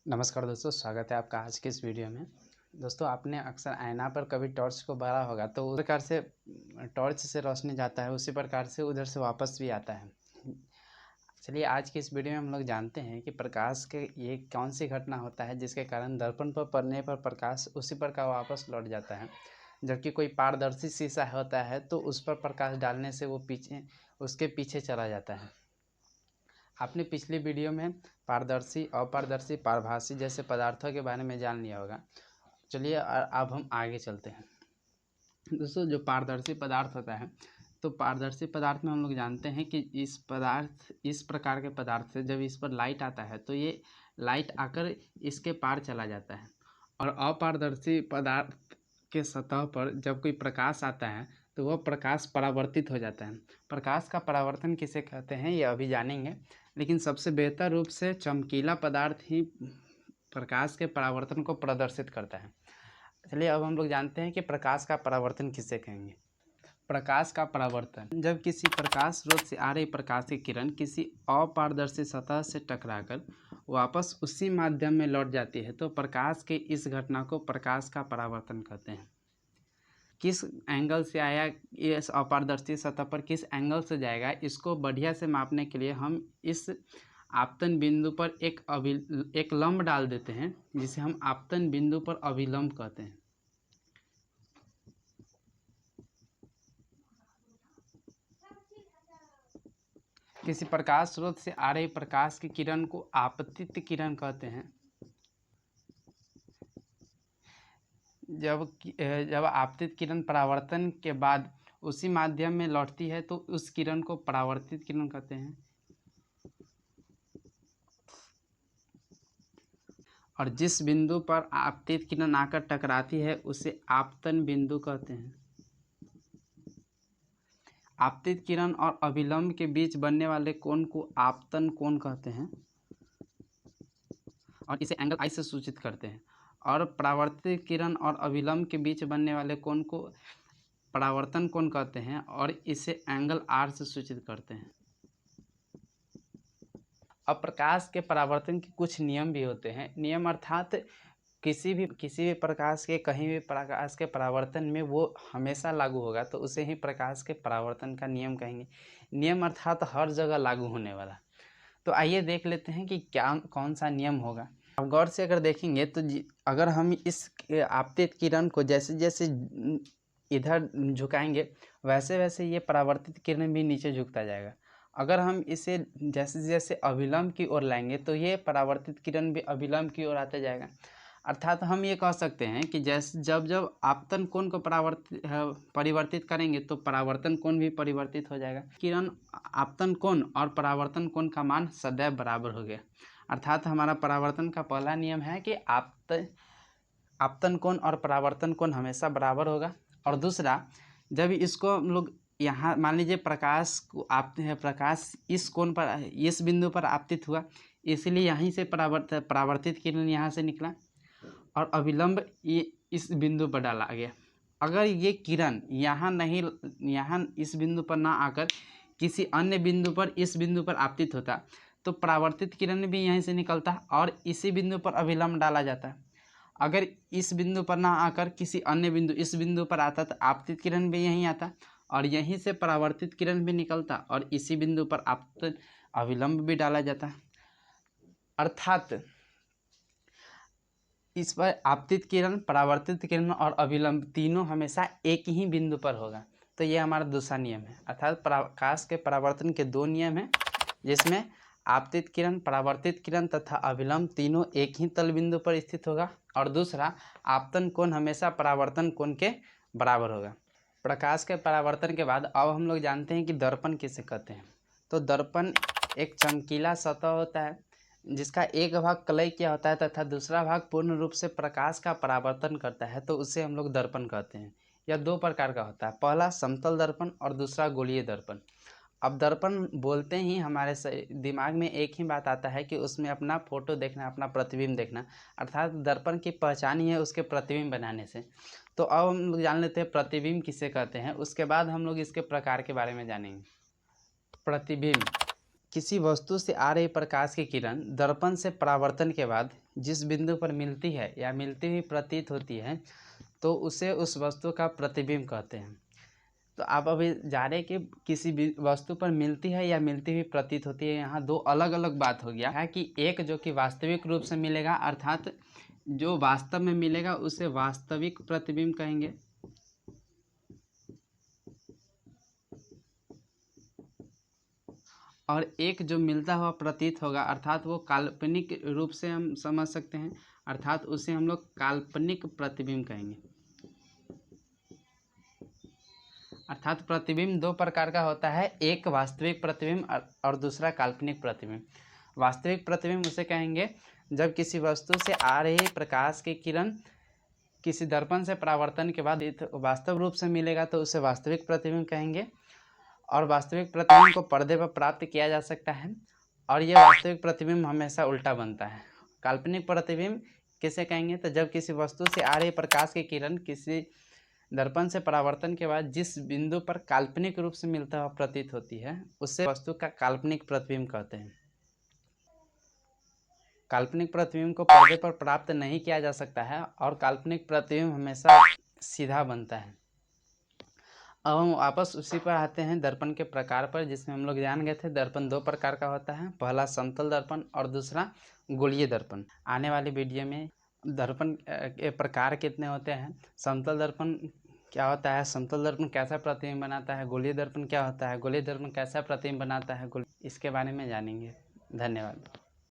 नमस्कार दोस्तों, स्वागत है आपका आज के इस वीडियो में। दोस्तों, आपने अक्सर आईना पर कभी टॉर्च को बारा होगा तो उस प्रकार से टॉर्च से रोशनी जाता है, उसी प्रकार से उधर से वापस भी आता है। चलिए आज की इस वीडियो में हम लोग जानते हैं कि प्रकाश के ये कौन सी घटना होता है जिसके कारण दर्पण पर पड़ने पर प्रकाश उसी प्रकार वापस लौट जाता है। जबकि कोई पारदर्शी शीशा होता है तो उस पर प्रकाश डालने से वो उसके पीछे चला जाता है। आपने पिछली वीडियो में पारदर्शी, अपारदर्शी, पारभासी जैसे पदार्थों के बारे में जान लिया होगा। चलिए अब हम आगे चलते हैं। दोस्तों, जो पारदर्शी पदार्थ होता है तो पारदर्शी पदार्थ में हम लोग जानते हैं कि इस प्रकार के पदार्थ से जब इस पर लाइट आता है तो ये लाइट आकर इसके पार चला जाता है। और अपारदर्शी पदार्थ के सतह पर जब कोई प्रकाश आता है तो वह प्रकाश परावर्तित हो जाता है। प्रकाश का परावर्तन किसे कहते हैं ये अभी जानेंगे, लेकिन सबसे बेहतर रूप से चमकीला पदार्थ ही प्रकाश के परावर्तन को प्रदर्शित करता है। चलिए अब हम लोग जानते हैं कि प्रकाश का परावर्तन किसे कहेंगे। प्रकाश का परावर्तन, जब किसी प्रकाश स्रोत से आ रही प्रकाश की किरण किसी अपारदर्शी सतह से टकराकर वापस उसी माध्यम में लौट जाती है तो प्रकाश के इस घटना को प्रकाश का परावर्तन कहते हैं। किस एंगल से आया, इस अपारदर्शी सतह पर किस एंगल से जाएगा, इसको बढ़िया से मापने के लिए हम इस आपतन बिंदु पर एक लंब डाल देते हैं, जिसे हम आपतन बिंदु पर अभिलंब कहते हैं। किसी प्रकाश स्रोत से आ रही प्रकाश की किरण को आपतित किरण कहते हैं। जब आपतित किरण परावर्तन के बाद उसी माध्यम में लौटती है तो उस किरण को परावर्तित किरण कहते हैं। और जिस बिंदु पर आपतित किरण आकर टकराती है उसे आपतन बिंदु कहते हैं। आपतित किरण और अभिलंब के बीच बनने वाले कोण को आपतन कोण कहते हैं और इसे एंगल आई से सूचित करते हैं। और परावर्तित किरण और अभिलंब के बीच बनने वाले कोण को परावर्तन कोण कहते हैं और इसे एंगल आर से सूचित करते हैं। अब प्रकाश के परावर्तन के कुछ नियम भी होते हैं। नियम अर्थात किसी भी प्रकाश के कहीं भी प्रकाश के परावर्तन में वो हमेशा लागू होगा तो उसे ही प्रकाश के परावर्तन का नियम कहेंगे। नियम अर्थात हर जगह लागू होने वाला। तो आइए देख लेते हैं कि कौन सा नियम होगा। अब गौर से अगर देखेंगे तो अगर हम इस आपतित किरण को जैसे जैसे इधर झुकाएंगे वैसे वैसे ये परावर्तित किरण भी नीचे झुकता जाएगा। अगर हम इसे जैसे जैसे अभिलंब की ओर लाएंगे तो ये परावर्तित किरण भी अभिलंब की ओर आता जाएगा। अर्थात हम ये कह सकते हैं कि जैसे जब जब आपतन कोण को परिवर्तित करेंगे तो परावर्तन कोण भी परिवर्तित हो जाएगा। किरण आपतन कोण और परावर्तन कोण का मान सदैव बराबर हो गया। अर्थात हमारा परावर्तन का पहला नियम है कि आपतन कोण और परावर्तन कोण हमेशा बराबर होगा। और दूसरा, जब इसको हम लोग यहाँ मान लीजिए प्रकाश इस कोण पर, इस बिंदु पर आपतित हुआ, इसलिए यहीं से परावर्तित किरण यहाँ से निकला और अभिलंब ये इस बिंदु पर डाला गया। अगर ये किरण यहाँ इस बिंदु पर ना आकर किसी अन्य बिंदु पर इस बिंदु पर आपतित होता तो परावर्तित किरण भी यहीं से निकलता और इसी बिंदु पर अभिलंब डाला जाता। अगर इस बिंदु पर ना आकर किसी अन्य बिंदु इस बिंदु पर आता तो आपतित किरण भी यहीं आता और यहीं से परावर्तित किरण भी निकलता और इसी बिंदु पर आपतित अभिलंब भी डाला जाता। अर्थात इस पर आपतित किरण, परावर्तित किरण और अभिलंब तीनों हमेशा एक ही बिंदु पर होगा। तो ये हमारा दूसरा नियम है। अर्थात प्रकाश के परावर्तन के दो नियम हैं जिसमें आपतित किरण, परावर्तित किरण तथा अभिलंब तीनों एक ही तल बिंदु पर स्थित होगा और दूसरा, आपतन कोण हमेशा परावर्तन कोण के बराबर होगा। प्रकाश के परावर्तन के बाद अब हम लोग जानते हैं कि दर्पण किसे कहते हैं। तो दर्पण एक चमकीला सतह होता है जिसका एक भाग कलई किया होता है तथा दूसरा भाग पूर्ण रूप से प्रकाश का परावर्तन करता है, तो उसे हम लोग दर्पण कहते हैं। यह दो प्रकार का होता है, पहला समतल दर्पण और दूसरा गोलीय दर्पण। अब दर्पण बोलते ही हमारे दिमाग में एक ही बात आता है कि उसमें अपना फोटो देखना, अपना प्रतिबिंब देखना। अर्थात दर्पण की पहचान ही है उसके प्रतिबिंब बनाने से। तो अब हम लोग जान लेते हैं प्रतिबिंब किसे कहते हैं, उसके बाद हम लोग इसके प्रकार के बारे में जानेंगे। प्रतिबिंब किसी वस्तु से आ रही प्रकाश की किरण दर्पण से परावर्तन के बाद जिस बिंदु पर मिलती है या मिलती हुई प्रतीत होती है तो उसे उस वस्तु का प्रतिबिंब कहते हैं। तो आप अभी जाने कि किसी भी वस्तु पर मिलती है या मिलती हुई प्रतीत होती है, यहाँ दो अलग अलग बात हो गया है कि एक जो कि वास्तविक रूप से मिलेगा अर्थात जो वास्तव में मिलेगा उसे वास्तविक प्रतिबिंब कहेंगे, और एक जो मिलता हुआ प्रतीत होगा अर्थात वो काल्पनिक रूप से हम समझ सकते हैं, अर्थात उसे हम लोग काल्पनिक प्रतिबिंब कहेंगे। अर्थात प्रतिबिंब दो प्रकार का होता है, एक वास्तविक प्रतिबिंब और दूसरा काल्पनिक प्रतिबिंब। वास्तविक प्रतिबिंब उसे कहेंगे जब किसी वस्तु से आ रही प्रकाश की किरण किसी दर्पण से परावर्तन के बाद वास्तव रूप से मिलेगा तो उसे वास्तविक प्रतिबिंब कहेंगे, और वास्तविक प्रतिबिंब को पर्दे पर प्राप्त किया जा सकता है और यह वास्तविक प्रतिबिंब हमेशा उल्टा बनता है। काल्पनिक प्रतिबिंब किसे कहेंगे तो जब किसी वस्तु से आ रही प्रकाश की किरण किसी दर्पण से परावर्तन के बाद जिस बिंदु पर काल्पनिक रूप से मिलता हुआ प्रतीत होती है उससे वस्तु का काल्पनिक प्रतिबिंब कहते हैं। काल्पनिक प्रतिबिंब को पर्दे पर प्राप्त नहीं किया जा सकता है और काल्पनिक प्रतिबिंब हमेशा सीधा बनता है। अब हम वापस उसी पर आते हैं दर्पण के प्रकार पर, जिसमें हम लोग जान गए थे दर्पण दो प्रकार का होता है, पहला समतल दर्पण और दूसरा गोलीय दर्पण। आने वाली वीडियो में दर्पण के प्रकार कितने होते हैं, समतल दर्पण क्या होता है, समतल दर्पण कैसा प्रतिबिंब बनाता है, गोलीय दर्पण क्या होता है, गोलीय दर्पण कैसा प्रतिबिंब बनाता है, इसके बारे में जानेंगे। धन्यवाद।